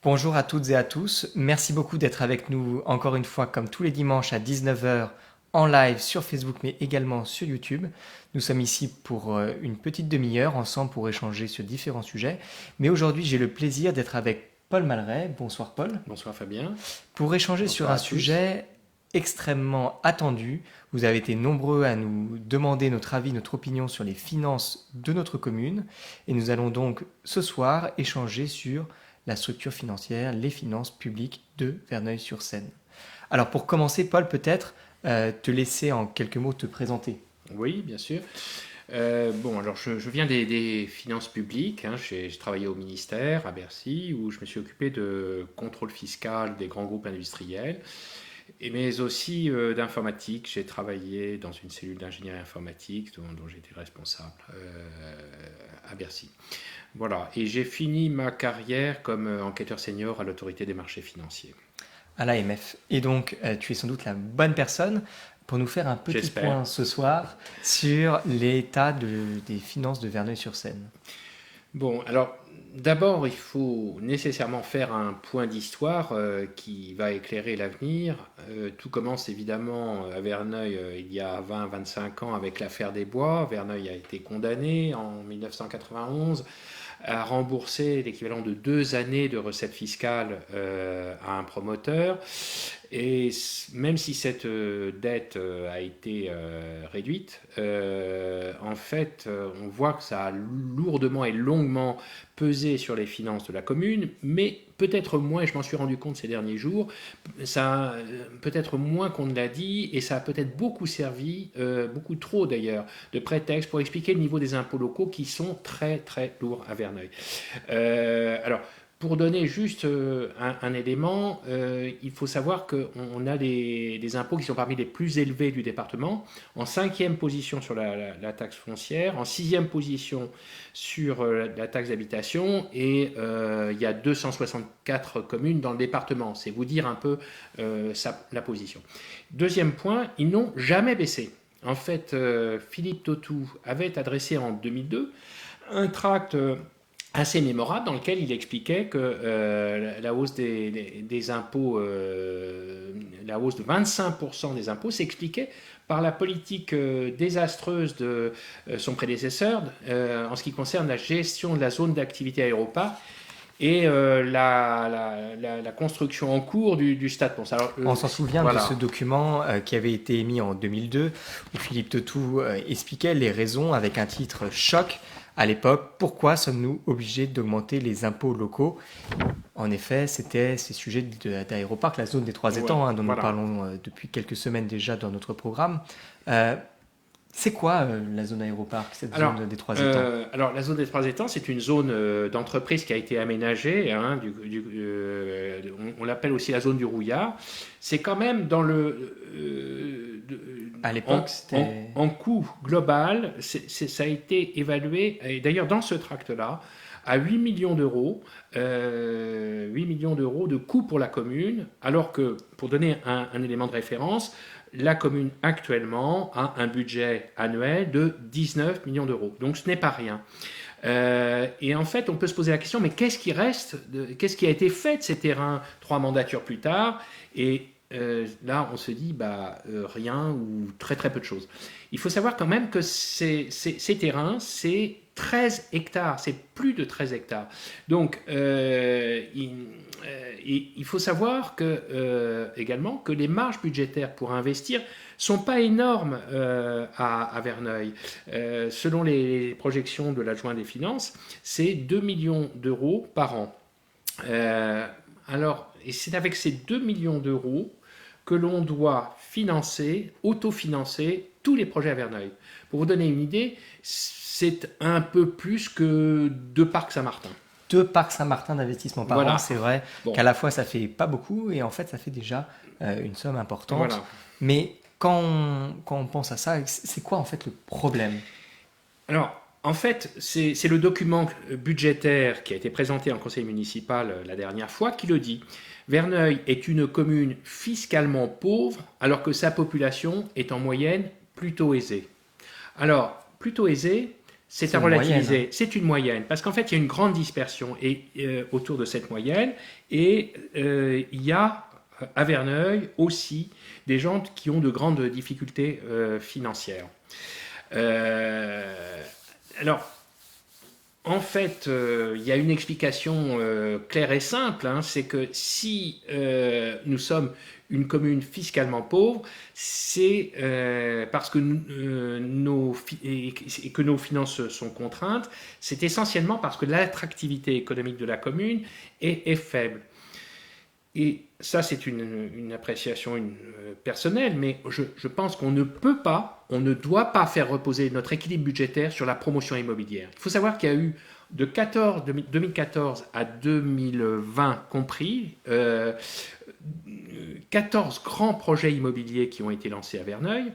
Bonjour à toutes et à tous. Merci beaucoup d'être avec nous encore une fois comme tous les dimanches à 19 heures en live sur Facebook mais également sur YouTube. Nous sommes ici pour une petite demi-heure ensemble pour échanger sur différents sujets. Mais aujourd'hui j'ai le plaisir d'être avec Paul Malray. Bonsoir Paul. Bonsoir Fabien. Pour échanger sur Bonsoir un à tous. sujet extrêmement attendu. Vous avez été nombreux à nous demander notre avis, notre opinion sur les finances de notre commune. Et nous allons donc ce soir échanger sur la structure financière, les finances publiques de Verneuil-sur-Seine. Alors pour commencer, Paul, peut-être te laisser en quelques mots te présenter. Oui, bien sûr. Alors je viens des finances publiques. J'ai travaillé au ministère à Bercy où je me suis occupé de contrôle fiscal des grands groupes industriels, mais aussi d'informatique. J'ai travaillé dans une cellule d'ingénierie informatique dont j'étais responsable à Bercy. Voilà, et j'ai fini ma carrière comme enquêteur senior à l'autorité des marchés financiers. À l'AMF. Et donc, tu es sans doute la bonne personne pour nous faire un petit J'espère. point ce soir sur l'état des finances de Verneuil-sur-Seine. Bon, alors d'abord, il faut nécessairement faire un point d'histoire qui va éclairer l'avenir. Tout commence évidemment à Verneuil il y a 20-25 ans avec l'affaire des Bois. Verneuil a été condamné en 1991 à rembourser l'équivalent de 2 années de recettes fiscales à un promoteur. Et même si cette dette a été réduite, en fait, on voit que ça a lourdement et longuement pesé sur les finances de la commune, mais peut-être moins, et je m'en suis rendu compte ces derniers jours, ça peut-être moins qu'on ne l'a dit, et ça a peut-être beaucoup servi, beaucoup trop d'ailleurs, de prétexte pour expliquer le niveau des impôts locaux qui sont très très lourds à Verneuil. Alors, pour donner juste un élément, il faut savoir qu'on a des impôts qui sont parmi les plus élevés du département, en 5e position sur la taxe foncière, en 6e position sur la taxe d'habitation, et il y a 264 communes dans le département. C'est vous dire un peu la position. Deuxième point, ils n'ont jamais baissé. En fait, Philippe Tautou avait adressé en 2002 un tract assez mémorable dans lequel il expliquait que la hausse des impôts, la hausse de 25% des impôts s'expliquait par la politique désastreuse de son prédécesseur en ce qui concerne la gestion de la zone d'activité aéroparc et la construction en cours du stade Ponce. Alors, On s'en souvient de voilà. ce document qui avait été émis en 2002, où Philippe Tautou expliquait les raisons avec un titre choc à l'époque. Pourquoi sommes-nous obligés d'augmenter les impôts locaux? En effet, c'était ces sujets d'aéroparc, la zone des trois étangs, dont nous parlons depuis quelques semaines déjà dans notre programme. C'est quoi la zone aéroparc, cette zone des trois étangs? Alors, la zone des trois étangs, c'est une zone d'entreprise qui a été aménagée. On l'appelle aussi la zone du Rouillard. C'est quand même dans le. À l'époque, c'était. En coût global, ça a été évalué, et d'ailleurs dans ce tract-là, à 8 millions d'euros, 8 millions d'euros de coût pour la commune, alors que, pour donner un élément de référence, la commune actuellement a un budget annuel de 19 millions d'euros. Donc ce n'est pas rien. Et en fait, on peut se poser la question, mais qu'est-ce qui reste, qu'est-ce qui a été fait de ces terrains 3 mandatures plus tard? Et là, on se dit rien ou très très peu de choses. Il faut savoir quand même que ces terrains, c'est 13 hectares, c'est plus de 13 hectares. Donc, il faut savoir également que les marges budgétaires pour investir sont pas énormes à Verneuil. Selon les projections de l'adjoint des finances, c'est 2 millions d'euros par an. Et c'est avec ces 2 millions d'euros que l'on doit autofinancer tous les projets à Verneuil. Pour vous donner une idée, c'est un peu plus que 2 parcs Saint-Martin. 2 parcs Saint-Martin d'investissement par an, c'est vrai qu'à la fois ça fait pas beaucoup et en fait ça fait déjà une somme importante. Voilà. Mais quand on pense à ça, c'est quoi en fait le problème? Alors, en fait, c'est le document budgétaire qui a été présenté en conseil municipal la dernière fois qui le dit. Verneuil est une commune fiscalement pauvre alors que sa population est en moyenne plutôt aisée. Alors, plutôt aisée, C'est à relativiser. C'est une moyenne. Parce qu'en fait, il y a une grande dispersion autour de cette moyenne. Et il y a à Verneuil aussi des gens qui ont de grandes difficultés financières. Alors, en fait, il y a une explication claire et simple, hein, c'est que si nous sommes une commune fiscalement pauvre, c'est parce que nos finances sont contraintes, c'est essentiellement parce que l'attractivité économique de la commune est faible. Et ça, c'est une appréciation personnelle, mais je pense qu'on ne peut pas, on ne doit pas faire reposer notre équilibre budgétaire sur la promotion immobilière. Il faut savoir qu'il y a eu de 2014 à 2020 compris, 14 grands projets immobiliers qui ont été lancés à Verneuil.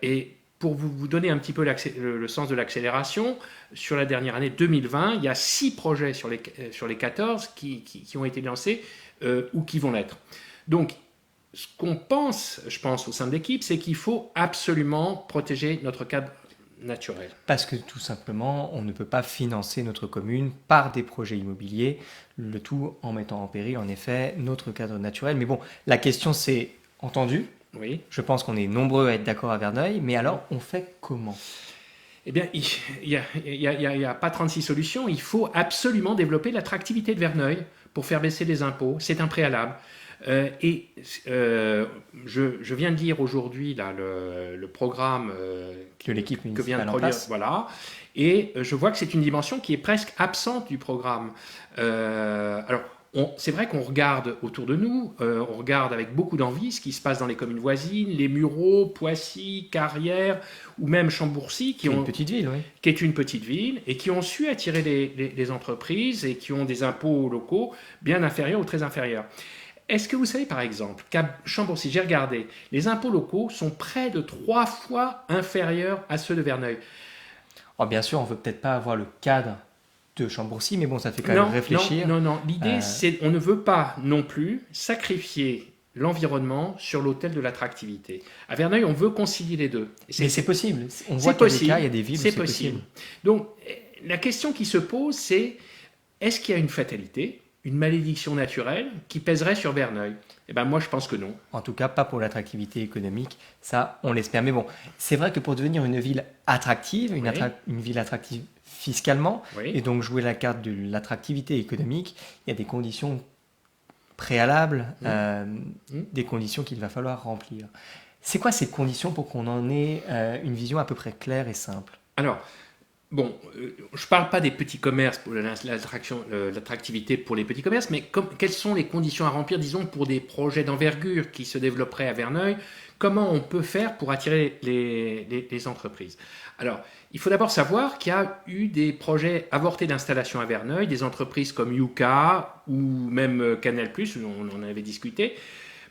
Et pour vous donner un petit peu le sens de l'accélération, sur la dernière année 2020, il y a 6 projets sur les 14 qui ont été lancés ou qui vont l'être. Donc, ce qu'on pense, je pense, au sein de l'équipe, c'est qu'il faut absolument protéger notre cadre naturel. Parce que tout simplement, on ne peut pas financer notre commune par des projets immobiliers, le tout en mettant en péril, en effet, notre cadre naturel. Mais bon, la question c'est entendu. Oui. Je pense qu'on est nombreux à être d'accord à Verneuil, mais alors on fait comment ? Eh bien, il n'y a pas 36 solutions. Il faut absolument développer l'attractivité de Verneuil pour faire baisser les impôts. C'est un préalable. Je viens de lire aujourd'hui là, le programme que l'équipe que vient de produire. Voilà. Et je vois que c'est une dimension qui est presque absente du programme. Alors, c'est vrai qu'on regarde autour de nous, on regarde avec beaucoup d'envie ce qui se passe dans les communes voisines, les Mureaux, Poissy, Carrières ou même Chambourcy, qui est une petite ville, oui. Qui est une petite ville et qui ont su attirer les entreprises et qui ont des impôts locaux bien inférieurs ou très inférieurs. Est-ce que vous savez par exemple qu'à Chambourcy, j'ai regardé, les impôts locaux sont près de 3 fois inférieurs à ceux de Verneuil. Oh, bien sûr, on ne veut peut-être pas avoir le cadre de Chambourcy, mais bon, ça fait quand même réfléchir. Non. L'idée, c'est on ne veut pas non plus sacrifier l'environnement sur l'autel de l'attractivité. À Verneuil, on veut concilier les deux. Mais c'est possible. On voit qu'il y a des cas, il y a des villes où c'est possible. Donc, la question qui se pose, c'est est-ce qu'il y a une fatalité, une malédiction naturelle qui pèserait sur Verneuil ? Eh ben moi, je pense que non. En tout cas, pas pour l'attractivité économique. Ça, on l'espère. Mais bon, c'est vrai que pour devenir une ville attractive, une ville attractive fiscalement, et donc jouer la carte de l'attractivité économique, il y a des conditions préalables, des conditions qu'il va falloir remplir. C'est quoi ces conditions pour qu'on en ait une vision à peu près claire et simple ? Alors, bon, je ne parle pas des petits commerces pour l'attractivité pour les petits commerces, mais quelles sont les conditions à remplir, disons, pour des projets d'envergure qui se développeraient à Verneuil ? Comment on peut faire pour attirer les entreprises ? Alors, il faut d'abord savoir qu'il y a eu des projets avortés d'installation à Verneuil, des entreprises comme Yuka ou même Canal+, on en avait discuté.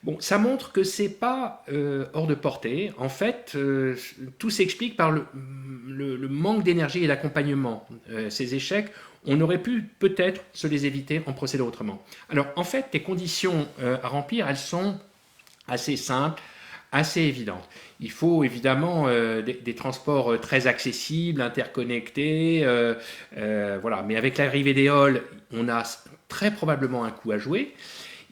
Bon, ça montre que c'est pas hors de portée. En fait, tout s'explique par le manque d'énergie et d'accompagnement. Ces échecs, on aurait pu peut-être se les éviter en procédant autrement. Alors, en fait, les conditions à remplir, elles sont assez simples, assez évidentes. Il faut évidemment des transports très accessibles, interconnectés, voilà. Mais avec l'arrivée des halls, on a très probablement un coup à jouer.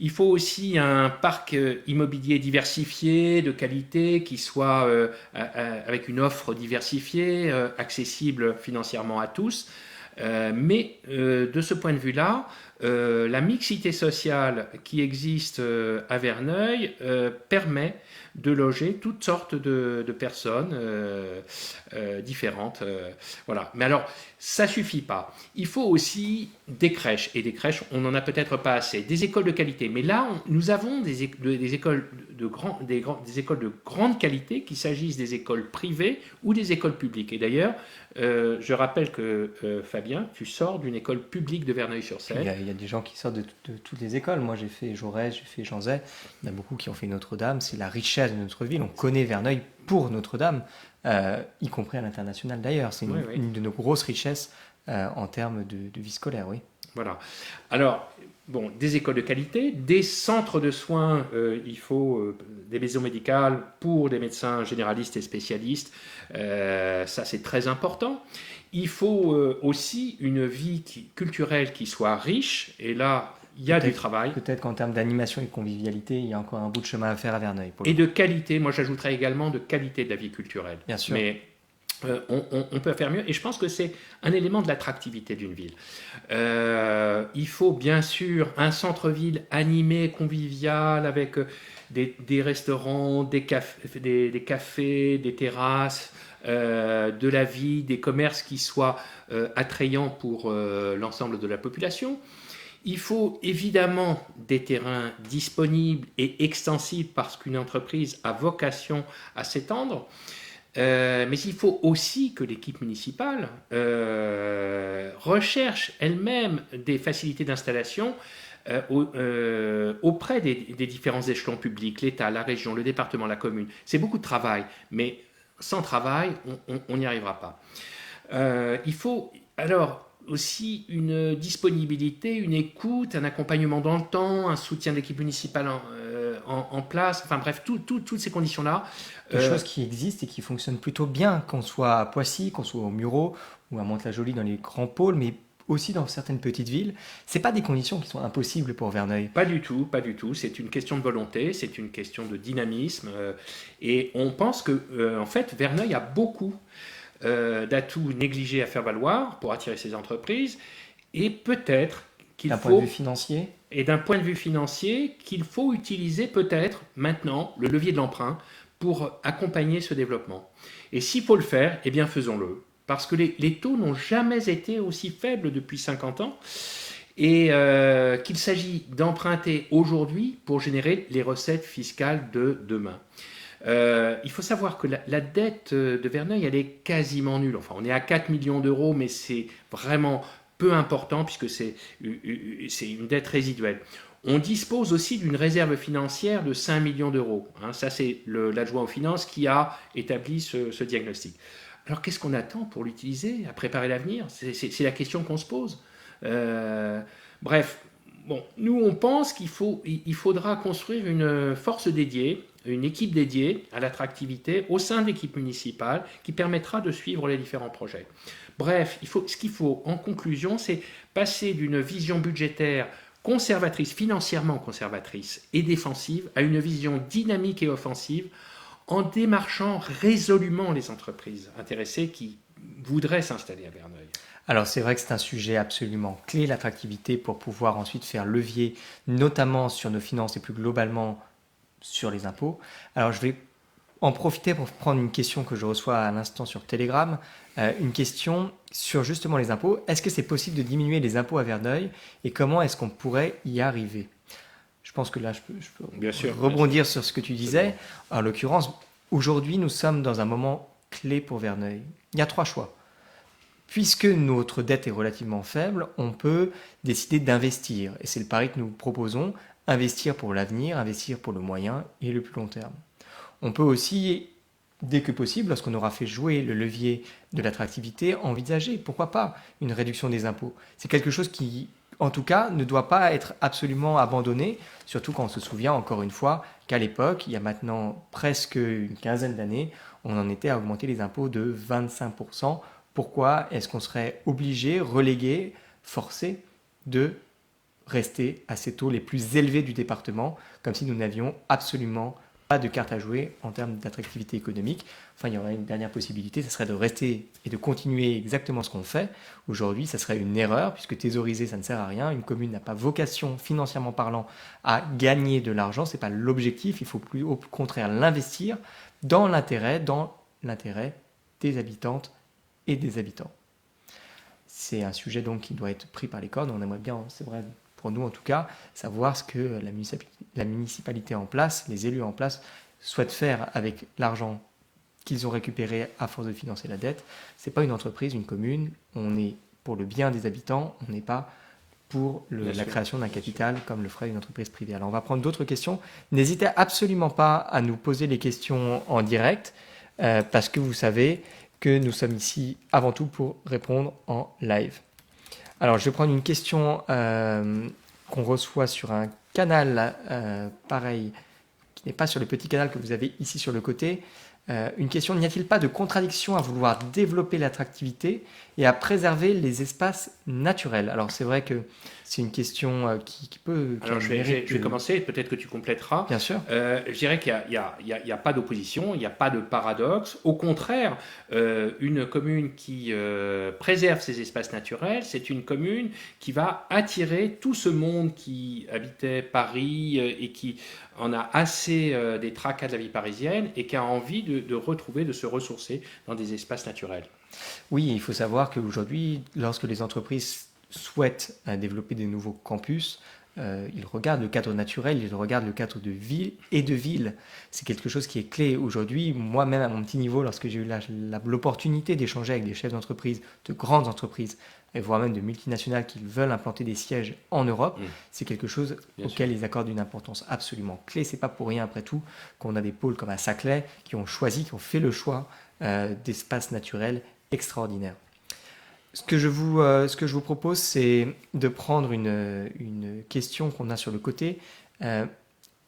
Il faut aussi un parc immobilier diversifié, de qualité, qui soit avec une offre diversifiée, accessible financièrement à tous. Mais de ce point de vue-là, la mixité sociale qui existe à Verneuil permet de loger toutes sortes de personnes différentes. Voilà. Mais alors, ça ne suffit pas. Il faut aussi des crèches. Et des crèches, on n'en a peut-être pas assez. Des écoles de qualité. Mais là, nous avons des écoles des écoles de grande qualité, qu'il s'agisse des écoles privées ou des écoles publiques. Et d'ailleurs, je rappelle que, Fabien, tu sors d'une école publique de Verneuil-sur-Seine. Il y a des gens qui sortent de toutes les écoles. Moi, j'ai fait Jaurès, j'ai fait Janzay. Il y en a beaucoup qui ont fait Notre-Dame. C'est la richesse de notre ville. On connaît Verneuil pour Notre-Dame, y compris à l'international d'ailleurs. C'est une de nos grosses richesses en termes de vie scolaire, oui. Voilà. Alors, bon, des écoles de qualité, des centres de soins, il faut des maisons médicales pour des médecins généralistes et spécialistes, ça c'est très important. Il faut aussi une vie culturelle qui soit riche, et là, il y a du travail. Peut-être qu'en termes d'animation et de convivialité, il y a encore un bout de chemin à faire à Verneuil. Et de qualité, moi j'ajouterais également de qualité de la vie culturelle. Bien sûr. Mais on peut faire mieux, et je pense que c'est un élément de l'attractivité d'une ville. Il faut bien sûr un centre-ville animé, convivial, avec des restaurants, des cafés, des terrasses, de la vie, des commerces qui soient attrayants pour l'ensemble de la population. Il faut évidemment des terrains disponibles et extensibles parce qu'une entreprise a vocation à s'étendre. Mais il faut aussi que l'équipe municipale recherche elle-même des facilités d'installation auprès des différents échelons publics, l'État, la région, le département, la commune. C'est beaucoup de travail, mais sans travail, on n'y arrivera pas. Il faut alors aussi une disponibilité, une écoute, un accompagnement dans le temps, un soutien de l'équipe municipale en place, enfin bref, toutes ces conditions-là. Des choses qui existent et qui fonctionnent plutôt bien, qu'on soit à Poissy, qu'on soit au Mureaux ou à Mantes-la-Jolie dans les grands pôles, mais aussi dans certaines petites villes. C'est pas des conditions qui sont impossibles pour Verneuil. Pas du tout, pas du tout. C'est une question de volonté, c'est une question de dynamisme, et on pense que en fait Verneuil a beaucoup d'atouts négligés à faire valoir pour attirer ces entreprises, et peut-être qu'il faut... D'un point de vue financier ? Et d'un point de vue financier, qu'il faut utiliser peut-être maintenant le levier de l'emprunt pour accompagner ce développement. Et s'il faut le faire, eh bien faisons-le. Parce que les taux n'ont jamais été aussi faibles depuis 50 ans, et qu'il s'agit d'emprunter aujourd'hui pour générer les recettes fiscales de demain. Il faut savoir que la dette de Verneuil, elle est quasiment nulle. Enfin, on est à 4 millions d'euros, mais c'est vraiment peu important puisque c'est une dette résiduelle. On dispose aussi d'une réserve financière de 5 millions d'euros. Ça, c'est l'adjoint aux finances qui a établi ce diagnostic. Alors, qu'est-ce qu'on attend pour l'utiliser, à préparer l'avenir ? C'est la question qu'on se pose. Bref, bon, nous, on pense qu'il faudra construire une force dédiée, une équipe dédiée à l'attractivité au sein de l'équipe municipale qui permettra de suivre les différents projets. Bref, ce qu'il faut en conclusion, c'est passer d'une vision budgétaire conservatrice, financièrement conservatrice et défensive, à une vision dynamique et offensive en démarchant résolument les entreprises intéressées qui voudraient s'installer à Verneuil. Alors c'est vrai que c'est un sujet absolument clé, l'attractivité, pour pouvoir ensuite faire levier, notamment sur nos finances et plus globalement sur les impôts. Alors je vais en profiter pour prendre une question que je reçois à l'instant sur Telegram, une question sur justement les impôts. Est-ce que c'est possible de diminuer les impôts à Verneuil et comment est-ce qu'on pourrait y arriver ? Je pense que là, je peux bien sûr, rebondir sur ce que tu disais. En l'occurrence, aujourd'hui, nous sommes dans un moment clé pour Verneuil. Il y a 3 choix. Puisque notre dette est relativement faible, on peut décider d'investir. Et c'est le pari que nous proposons, investir pour l'avenir, investir pour le moyen et le plus long terme. On peut aussi, dès que possible, lorsqu'on aura fait jouer le levier de l'attractivité, envisager, pourquoi pas, une réduction des impôts. C'est quelque chose qui, en tout cas, ne doit pas être absolument abandonné, surtout quand on se souvient, encore une fois, qu'à l'époque, il y a maintenant presque une quinzaine d'années, on en était à augmenter les impôts de 25%. Pourquoi est-ce qu'on serait obligé, relégué, forcé de rester à ces taux les plus élevés du département, comme si nous n'avions absolument pas de carte à jouer en termes d'attractivité économique. Enfin, il y aurait une dernière possibilité, ce serait de rester et de continuer exactement ce qu'on fait. Aujourd'hui, ça serait une erreur, puisque thésauriser, ça ne sert à rien. Une commune n'a pas vocation, financièrement parlant, à gagner de l'argent. Ce n'est pas l'objectif. Il faut plus, au contraire l'investir dans l'intérêt des habitantes et des habitants. C'est un sujet donc qui doit être pris par les cordes. On aimerait bien, c'est vrai, pour nous en tout cas, savoir ce que la municipalité en place, les élus en place, souhaitent faire avec l'argent qu'ils ont récupéré à force de financer la dette. Ce n'est pas une entreprise, une commune. On est pour le bien des habitants, on n'est pas pour la création d'un capital comme le ferait une entreprise privée. Alors on va prendre d'autres questions. N'hésitez absolument pas à nous poser les questions en direct, parce que vous savez que nous sommes ici avant tout pour répondre en live. Alors, je vais prendre une question qu'on reçoit sur un canal pareil, qui n'est pas sur le petit canal que vous avez ici sur le côté. Une question, n'y a-t-il pas de contradiction à vouloir développer l'attractivité et à préserver les espaces naturels? Alors, c'est vrai que c'est une question qui peut... qui a Alors, le je vais, mérite je vais de- commencer, peut-être que tu compléteras. Bien sûr. Je dirais qu'il n'y a pas d'opposition, il n'y a pas de paradoxe. Au contraire, une commune qui préserve ses espaces naturels, c'est une commune qui va attirer tout ce monde qui habitait Paris et qui en a assez des tracas de la vie parisienne et qui a envie de retrouver, de se ressourcer dans des espaces naturels. Oui, il faut savoir qu'aujourd'hui, lorsque les entreprises souhaitent développer des nouveaux campus, ils regardent le cadre naturel, ils regardent le cadre de ville et de ville. C'est quelque chose qui est clé aujourd'hui. Moi-même, à mon petit niveau, lorsque j'ai eu l'opportunité d'échanger avec des chefs d'entreprise, de grandes entreprises, et voire même de multinationales qui veulent implanter des sièges en Europe, Mmh, c'est quelque chose bien sûr. auquel ils accordent une importance absolument clé. C'est pas pour rien, après tout, qu'on a des pôles comme à Saclay qui ont choisi, qui ont fait le choix d'espaces naturels extraordinaires. Ce que je vous propose, c'est de prendre une question qu'on a sur le côté. Euh,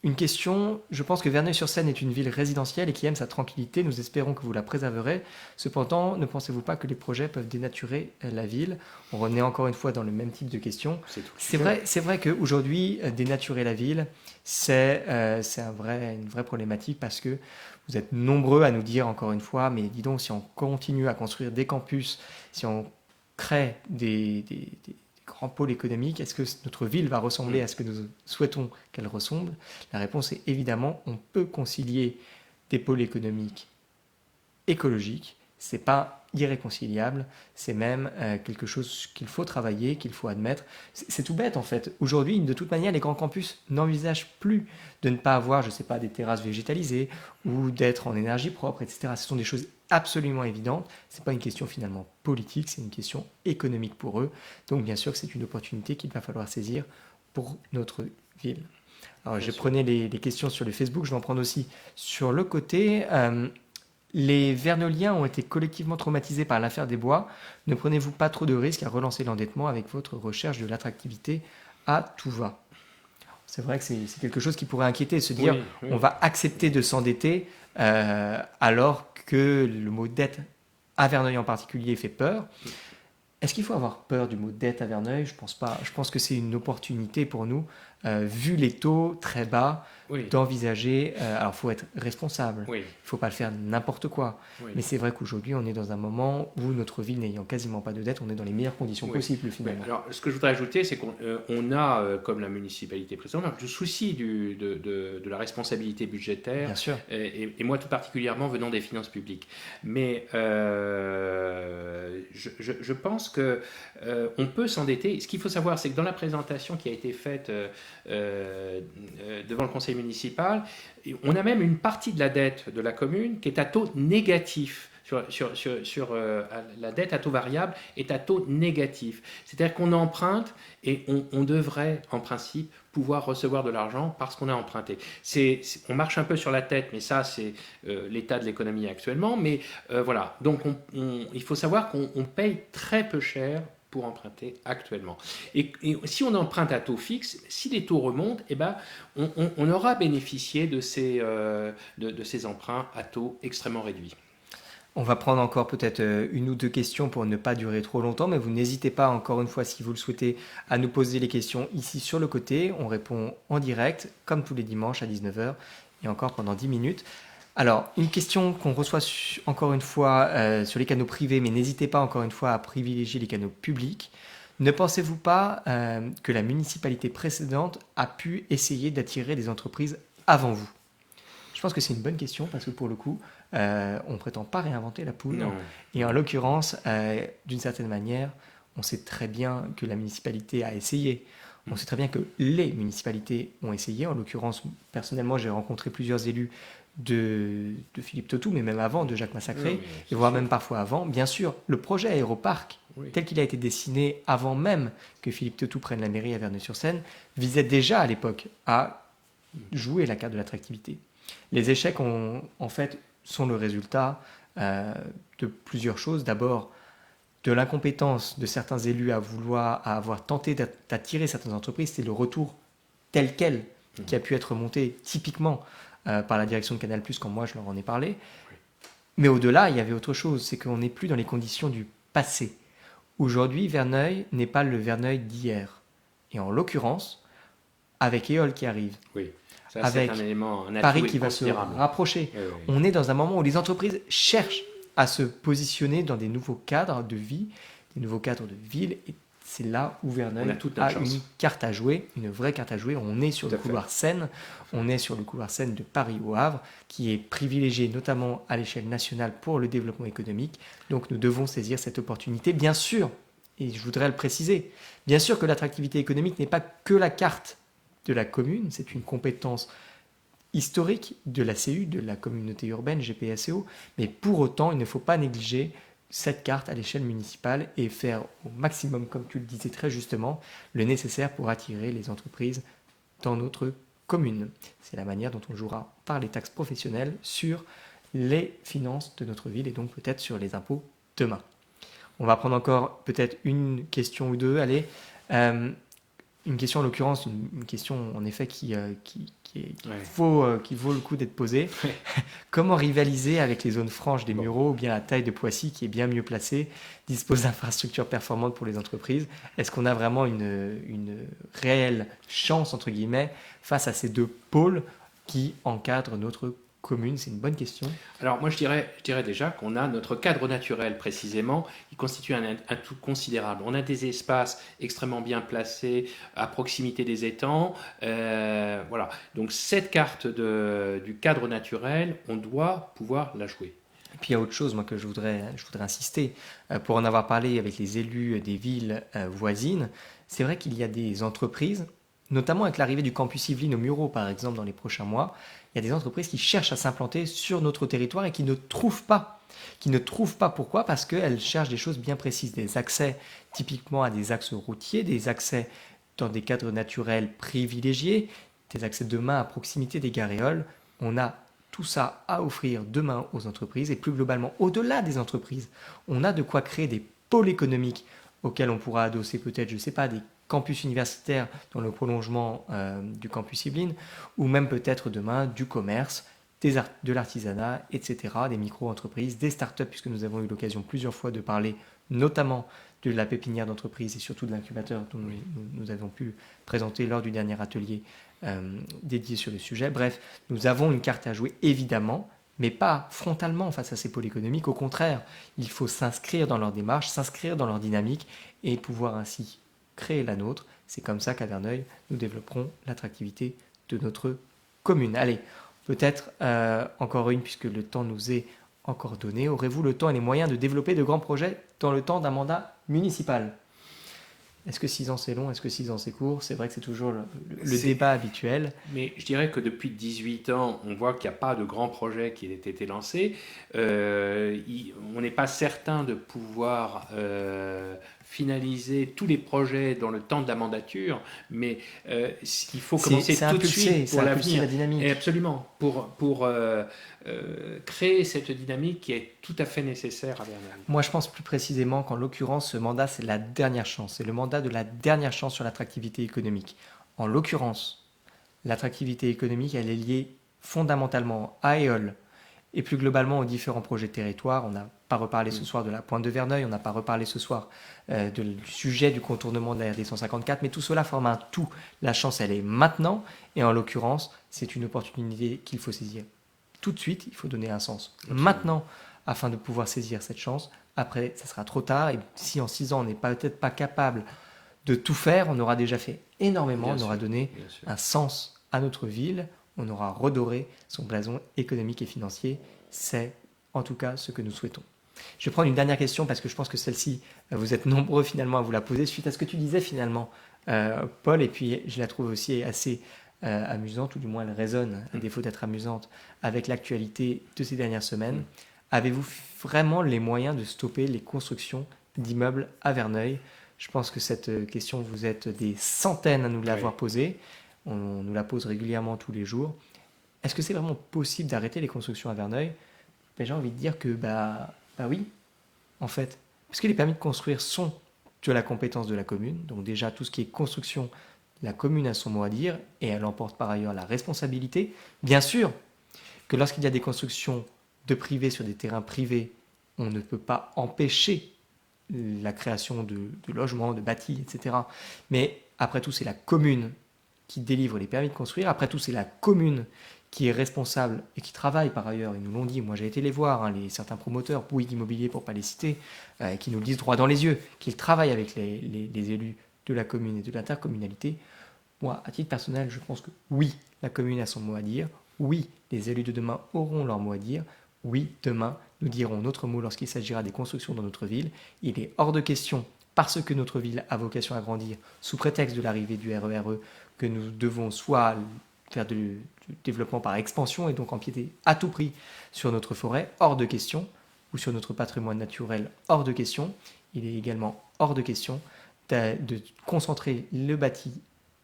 une question, je pense que Verneuil-sur-Seine est une ville résidentielle et qui aime sa tranquillité. Nous espérons que vous la préserverez. Cependant, ne pensez-vous pas que les projets peuvent dénaturer la ville? On revenait encore une fois dans le même type de question. C'est tout le C'est sujet. vrai, c'est vrai qu'aujourd'hui, dénaturer la ville, c'est une vraie problématique parce que vous êtes nombreux à nous dire encore une fois, mais dis donc, si on continue à construire des campus, si on crée des grands pôles économiques, est-ce que notre ville va ressembler Mmh. à ce que nous souhaitons qu'elle ressemble? La réponse est évidemment, on peut concilier des pôles économiques écologiques. C'est pas irréconciliable, c'est même quelque chose qu'il faut travailler, qu'il faut admettre. C'est tout bête en fait. Aujourd'hui, de toute manière, les grands campus n'envisagent plus de ne pas avoir, je sais pas, des terrasses végétalisées ou d'être en énergie propre, etc. Ce sont des choses absolument évidentes. C'est pas une question finalement politique, c'est une question économique pour eux. Donc bien sûr que c'est une opportunité qu'il va falloir saisir pour notre ville. Alors, Bien je sûr. prenais les questions sur le Facebook, je vais en prendre aussi sur le côté. Les Vernoliens ont été collectivement traumatisés par l'affaire des bois. Ne prenez-vous pas trop de risques à relancer l'endettement avec votre recherche de l'attractivité à tout va? C'est vrai que c'est quelque chose qui pourrait inquiéter, se dire Oui, on oui. va accepter de s'endetter alors que le mot dette à Verneuil en particulier fait peur. Est-ce qu'il faut avoir peur du mot dette à Verneuil? Je pense pas. Je pense que c'est une opportunité pour nous, vu les taux très bas, Oui, d'envisager. Alors, il faut être responsable. oui, Il ne faut pas le faire n'importe quoi. oui. Mais c'est vrai qu'aujourd'hui, on est dans un moment où notre ville n'ayant quasiment pas de dette, on est dans les meilleures conditions Oui. possibles Oui. finalement. Alors, ce que je voudrais ajouter, c'est qu'on a, comme la municipalité précédente, le souci de la responsabilité budgétaire, Bien sûr. et moi tout particulièrement venant des finances publiques. Mais je pense que on peut s'endetter. Ce qu'il faut savoir, c'est que dans la présentation qui a été faite devant le conseil municipal, on a même une partie de la dette de la commune qui est à taux négatif. La dette à taux variable est à taux négatif. C'est-à-dire qu'on emprunte et on devrait, en principe, pouvoir recevoir de l'argent parce qu'on a emprunté. On marche un peu sur la tête, mais ça, c'est l'état de l'économie actuellement. Mais voilà, donc il faut savoir qu'on paye très peu cher pour emprunter actuellement. Et si on emprunte à taux fixe, si les taux remontent, eh ben, on aura bénéficié de ces emprunts à taux extrêmement réduits. On va prendre encore peut-être une ou deux questions pour ne pas durer trop longtemps, mais vous n'hésitez pas, encore une fois, si vous le souhaitez, à nous poser les questions ici sur le côté. On répond en direct, comme tous les dimanches à 19h, et encore pendant 10 minutes. Alors, une question qu'on reçoit encore une fois sur les canaux privés, mais n'hésitez pas encore une fois à privilégier les canaux publics. Ne pensez-vous pas que la municipalité précédente a pu essayer d'attirer des entreprises avant vous? Je pense que c'est une bonne question parce que pour le coup, on ne prétend pas réinventer la poule. Non. Et en l'occurrence, d'une certaine manière, on sait très bien que la municipalité a essayé. On sait très bien que les municipalités ont essayé. En l'occurrence, personnellement, j'ai rencontré plusieurs élus de Philippe Tautou, mais même avant, de Jacques Massacré, Oui, et voire même parfois avant. Bien sûr, le projet Aéroparc, oui. tel qu'il a été dessiné avant même que Philippe Tautou prenne la mairie à Verneuil-sur-Seine, visait déjà à l'époque à jouer la carte de l'attractivité. Les échecs, en fait, sont le résultat de plusieurs choses. D'abord, de l'incompétence de certains élus à avoir tenté d'attirer certaines entreprises, c'est le retour tel quel qui a pu être monté typiquement par la direction de Canal+, quand moi je leur en ai parlé. Mais au-delà, il y avait autre chose, c'est qu'on n'est plus dans les conditions du passé. Aujourd'hui, Verneuil n'est pas le Verneuil d'hier. Et en l'occurrence, avec Éole qui arrive, Oui, ça avec c'est un élément, un Paris atout qui va se considérable. rapprocher, Oui, oui. on est dans un moment où les entreprises cherchent à se positionner dans des nouveaux cadres de vie, des nouveaux cadres de ville. Et c'est là où On Verneuil a toute notre a chance. une carte à jouer, une vraie carte à jouer. On est sur Tout le à fait. couloir Seine, on est sur le couloir Seine de Paris au Havre, qui est privilégié notamment à l'échelle nationale pour le développement économique. Donc nous devons saisir cette opportunité, bien sûr, et je voudrais le préciser, bien sûr que l'attractivité économique n'est pas que la carte de la commune, c'est une compétence historique de la CU, de la communauté urbaine GPSO, mais pour autant, il ne faut pas négliger cette carte à l'échelle municipale et faire au maximum, comme tu le disais très justement, le nécessaire pour attirer les entreprises dans notre commune. C'est la manière dont on jouera par les taxes professionnelles sur les finances de notre ville et donc peut-être sur les impôts demain. On va prendre encore peut-être une question ou deux. Allez, une question en l'occurrence, une question en effet qui vaut le coup d'être posée. Ouais. Comment rivaliser avec les zones franches des Bon. Mureaux ou bien la taille de Poissy qui est bien mieux placée, dispose d'infrastructures performantes pour les entreprises? Est-ce qu'on a vraiment une réelle chance, entre guillemets, face à ces deux pôles qui encadrent notre commune? C'est une bonne question. Alors moi je dirais déjà qu'on a notre cadre naturel précisément, qui constitue un atout considérable. On a des espaces extrêmement bien placés à proximité des étangs. Voilà. Donc cette carte du cadre naturel, on doit pouvoir la jouer. Et puis il y a autre chose moi, que je voudrais insister. Pour en avoir parlé avec les élus des villes voisines, c'est vrai qu'il y a des entreprises, notamment avec l'arrivée du campus Yvelines au Mureaux par exemple dans les prochains mois, il y a des entreprises qui cherchent à s'implanter sur notre territoire et qui ne trouvent pas. Pourquoi? Parce qu'elles cherchent des choses bien précises, des accès typiquement à des axes routiers, des accès dans des cadres naturels privilégiés, des accès demain à proximité des garéoles. On a tout ça à offrir demain aux entreprises et plus globalement au-delà des entreprises. On a de quoi créer des pôles économiques auxquels on pourra adosser peut-être, je ne sais pas, des campus universitaires dans le prolongement du campus Yvelines, ou même peut-être demain du commerce, de l'artisanat, etc., des micro-entreprises, des startups, puisque nous avons eu l'occasion plusieurs fois de parler notamment de la pépinière d'entreprise et surtout de l'incubateur dont nous avons pu présenter lors du dernier atelier dédié sur le sujet. Bref, nous avons une carte à jouer, évidemment, mais pas frontalement face à ces pôles économiques. Au contraire, il faut s'inscrire dans leur démarche, s'inscrire dans leur dynamique et pouvoir ainsi créer la nôtre. C'est comme ça qu'à Verneuil, nous développerons l'attractivité de notre commune. Allez, peut-être encore une, puisque le temps nous est encore donné. Aurez-vous le temps et les moyens de développer de grands projets dans le temps d'un mandat municipal? Est-ce que 6 ans c'est long? Est-ce que 6 ans c'est court? C'est vrai que c'est toujours le débat habituel. Mais je dirais que depuis 18 ans, on voit qu'il n'y a pas de grands projets qui aient été lancés. On n'est pas certain de pouvoir finaliser tous les projets dans le temps de la mandature, mais il faut commencer tout de suite pour l'avenir. La dynamique. Et absolument, pour créer cette dynamique qui est tout à fait nécessaire à Verneuil. Moi, je pense plus précisément qu'en l'occurrence, ce mandat, c'est la dernière chance. C'est le mandat de la dernière chance sur l'attractivité économique. En l'occurrence, l'attractivité économique, elle est liée fondamentalement à Éole et plus globalement aux différents projets de territoire. On n'a pas reparlé ce soir de la pointe de Verneuil, on n'a pas reparlé ce soir du sujet du contournement de la RD 154, mais tout cela forme un tout. La chance, elle est maintenant, et en l'occurrence, c'est une opportunité qu'il faut saisir tout de suite. Il faut donner un sens maintenant afin de pouvoir saisir cette chance. Après, ça sera trop tard, et si en 6 ans, on n'est peut-être pas capable de tout faire, on aura déjà fait énormément, on aura donné un sens à notre ville, on aura redoré son blason économique et financier. C'est en tout cas ce que nous souhaitons. Je vais prendre une dernière question parce que je pense que celle-ci, vous êtes nombreux finalement à vous la poser suite à ce que tu disais finalement, Paul, et puis je la trouve aussi assez amusante, ou du moins elle résonne, à défaut d'être amusante, avec l'actualité de ces dernières semaines. Avez-vous vraiment les moyens de stopper les constructions d'immeubles à Verneuil? Je pense que cette question, vous êtes des centaines à nous l'avoir posée. On nous la pose régulièrement tous les jours. Est-ce que c'est vraiment possible d'arrêter les constructions à Verneuil? Ben, j'ai envie de dire que bah oui, en fait. Puisque les permis de construire sont de la compétence de la commune, donc déjà tout ce qui est construction, la commune a son mot à dire et elle emporte par ailleurs la responsabilité. Bien sûr que lorsqu'il y a des constructions de privés sur des terrains privés, on ne peut pas empêcher la création de logements, de bâtis, etc. Mais après tout, c'est la commune qui délivre les permis de construire. Après tout, c'est la commune qui est responsable et qui travaille par ailleurs. Ils nous l'ont dit. Moi, j'ai été les voir, certains promoteurs, Bouygues Immobilier pour ne pas les citer, qui nous le disent droit dans les yeux, qu'ils travaillent avec les élus de la commune et de l'intercommunalité. Moi, à titre personnel, je pense que oui, la commune a son mot à dire. Oui, les élus de demain auront leur mot à dire. Oui, demain, nous dirons notre mot lorsqu'il s'agira des constructions dans notre ville. Il est hors de question, parce que notre ville a vocation à grandir, sous prétexte de l'arrivée du RERE, que nous devons soit faire du développement par expansion et donc empiéter à tout prix sur notre forêt, hors de question, ou sur notre patrimoine naturel, hors de question. Il est également hors de question de concentrer le bâti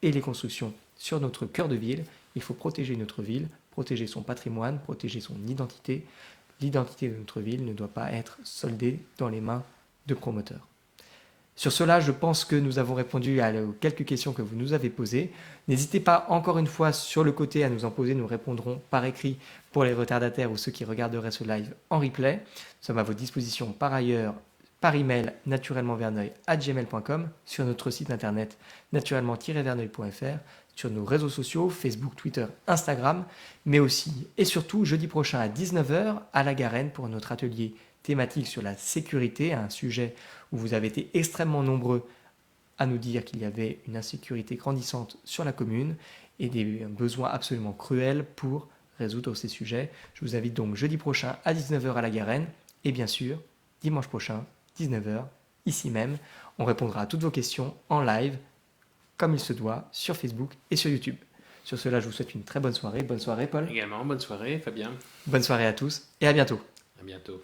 et les constructions sur notre cœur de ville. Il faut protéger notre ville, protéger son patrimoine, protéger son identité. L'identité de notre ville ne doit pas être soldée dans les mains de promoteurs. Sur cela, je pense que nous avons répondu à quelques questions que vous nous avez posées. N'hésitez pas encore une fois sur le côté à nous en poser, nous répondrons par écrit pour les retardataires ou ceux qui regarderaient ce live en replay. Nous sommes à votre disposition par ailleurs par email naturellementverneuil@gmail.com, sur notre site internet naturellement-verneuil.fr, sur nos réseaux sociaux, Facebook, Twitter, Instagram, mais aussi et surtout jeudi prochain à 19h à la Garenne pour notre atelier thématique sur la sécurité, un sujet où vous avez été extrêmement nombreux à nous dire qu'il y avait une insécurité grandissante sur la commune et des besoins absolument cruels pour résoudre ces sujets. Je vous invite donc jeudi prochain à 19h à la Garenne et bien sûr dimanche prochain 19h ici même. On répondra à toutes vos questions en live comme il se doit sur Facebook et sur YouTube. Sur cela, je vous souhaite une très bonne soirée. Bonne soirée Paul. Également, bonne soirée Fabien. Bonne soirée à tous et à bientôt. À bientôt.